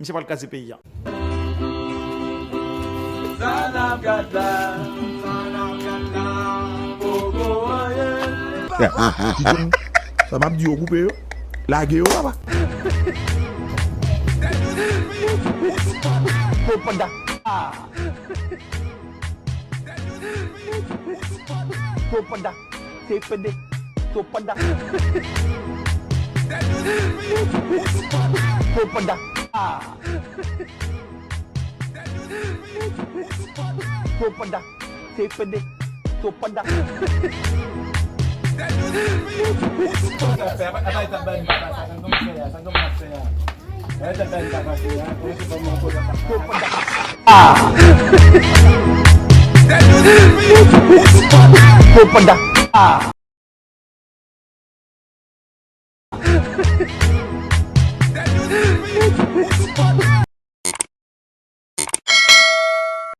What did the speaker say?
Monsieur pas le cas du pays. Ça m'a dit au coupé, la gueule là-bas. Topada, TPD, Topada, Topada, Topada, TPD, Topada. Topada.